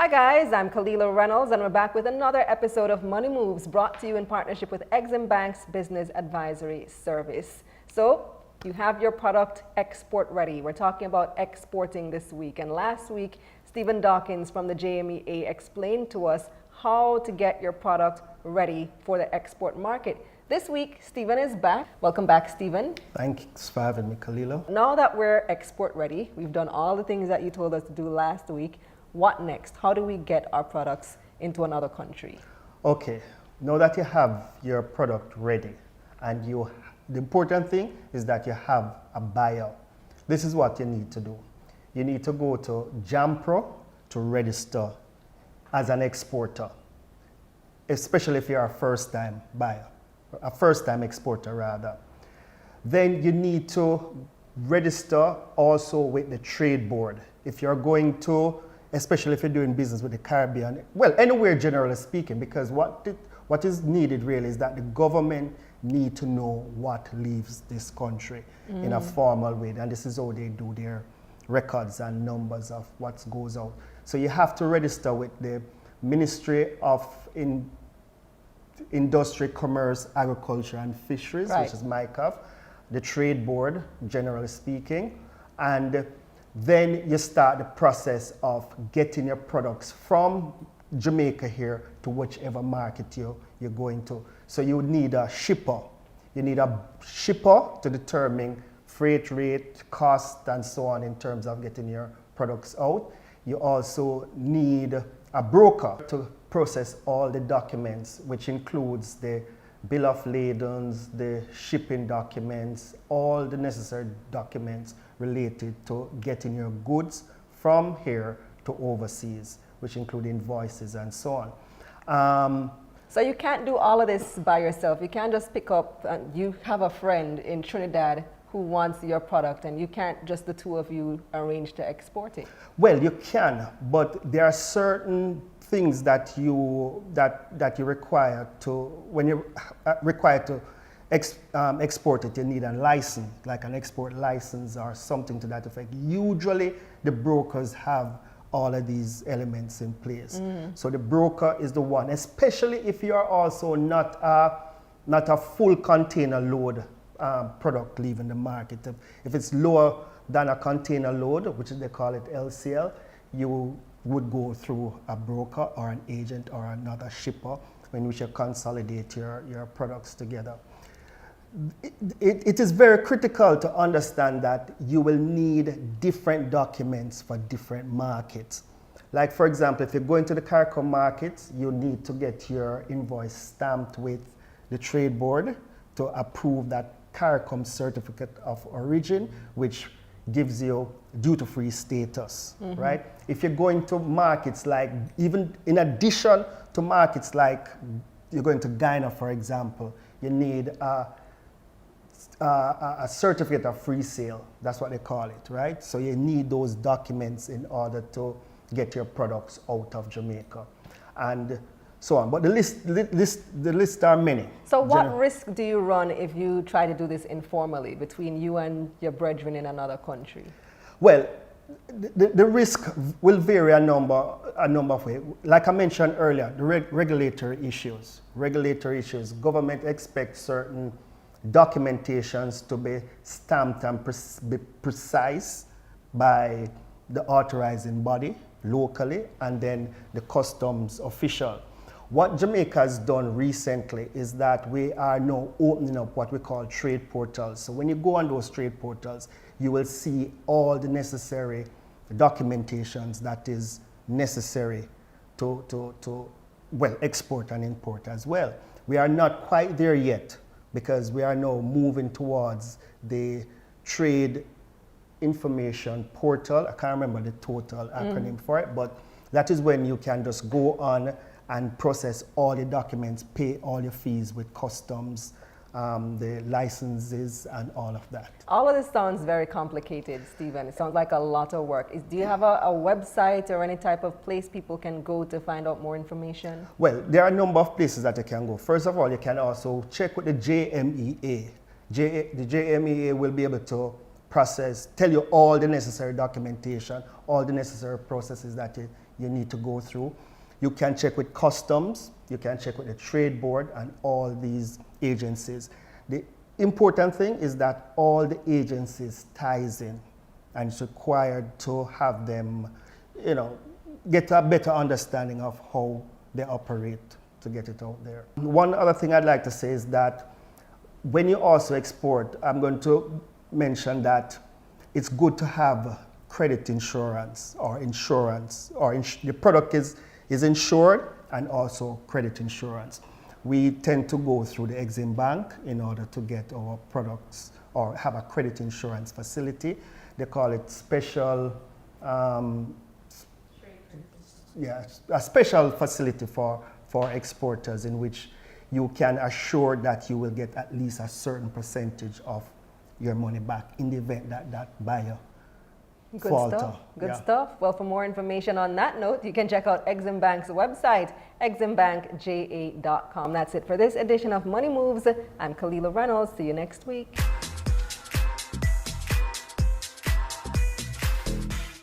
Hi guys, I'm Kalila Reynolds and we're back with another episode of Money Moves brought to you in partnership with Exim Bank's Business Advisory Service. So you have your product export ready. We're talking about exporting this week, and last week Stephen Dawkins from the JMEA explained to us how to get your product ready for the export market. This week, Stephen is back. Welcome back, Stephen. Thanks for having me, Kalila. Now that we're export ready, we've done all the things that you told us to do last week. What next? How do we get our products into another country? Okay, now that you have your product ready, and the important thing is that you have a buyer. This is what you need to do. You need to go to JAMPRO to register as an exporter, especially if you're a first-time buyer, a first-time exporter rather. Then you need to register also with the trade board. If you're going to, especially if you're doing business with the Caribbean, well, anywhere generally speaking, because what is needed really is that the government need to know what leaves this country in a formal way, and this is how they do their records and numbers of what goes out. So you have to register with the Ministry of Industry, Commerce, Agriculture and Fisheries, right, which is MICAF, the Trade Board, generally speaking, and then you start the process of getting your products from Jamaica here to whichever market you're going to. So you would need a shipper. You need a shipper to determine freight rate, cost, and so on in terms of getting your products out. You also need a broker to process all the documents, which includes the bill of ladings, the shipping documents, all the necessary documents related to getting your goods from here to overseas, which include invoices and so on. So you can't do all of this by yourself. You can't just pick up, and you have a friend in Trinidad who wants your product, and you can't just the two of you arrange to export it. Well, you can, but there are certain things that you require to, when you're required to export it, you need a license, like an export license or something to that effect. Usually the brokers have all of these elements in place. So the broker is the one, especially if you are also not a full container load product leaving the market. If it's lower than a container load, which they call it LCL, you would go through a broker or an agent or another shipper when you should consolidate your products together. It is very critical to understand that you will need different documents for different markets. Like, for example, if you're going to the CARICOM market, you need to get your invoice stamped with the trade board to approve that CARICOM certificate of origin, which gives you duty-free status, right? If you're going to markets like, even in addition to markets like you're going to Ghana, for example, you need a certificate of free sale. That's what they call it, right? So you need those documents in order to get your products out of Jamaica and so on. But the list are many. So what risk do you run if you try to do this informally between you and your brethren in another country? Well, the risk will vary a number of ways. Like I mentioned earlier, the regulatory issues. Government expects certain documentations to be stamped and be precise by the authorizing body locally and then the customs official. What Jamaica has done recently is that we are now opening up what we call trade portals. So when you go on those trade portals, you will see all the necessary documentations that is necessary to export and import as well. We are not quite there yet, because we are now moving towards the trade information portal. I can't remember the total acronym for it, but that is when you can just go on and process all the documents, pay all your fees with customs, the licenses and all of that. All of this sounds very complicated, Stephen. It sounds like a lot of work. Do you have a website or any type of place people can go to find out more information? Well, there are a number of places that you can go. First of all, you can also check with the JMEA. The JMEA will be able to tell you all the necessary documentation, all the necessary processes that you need to go through. You can check with customs, you can check with the trade board and all these agencies. The important thing is that all the agencies ties in, and it's required to have them, get a better understanding of how they operate to get it out there. One other thing I'd like to say is that when you also export, I'm going to mention that it's good to have credit insurance or the product is insured, and also credit insurance. We tend to go through the Exim Bank in order to get our products or have a credit insurance facility. They call it special, a special facility for exporters, in which you can assure that you will get at least a certain percentage of your money back in the event that that buyer falter. Good stuff. Well, for more information on that note, you can check out Exim Bank's website, eximbankja.com. That's it for this edition of Money Moves. I'm Kalila Reynolds. See you next week.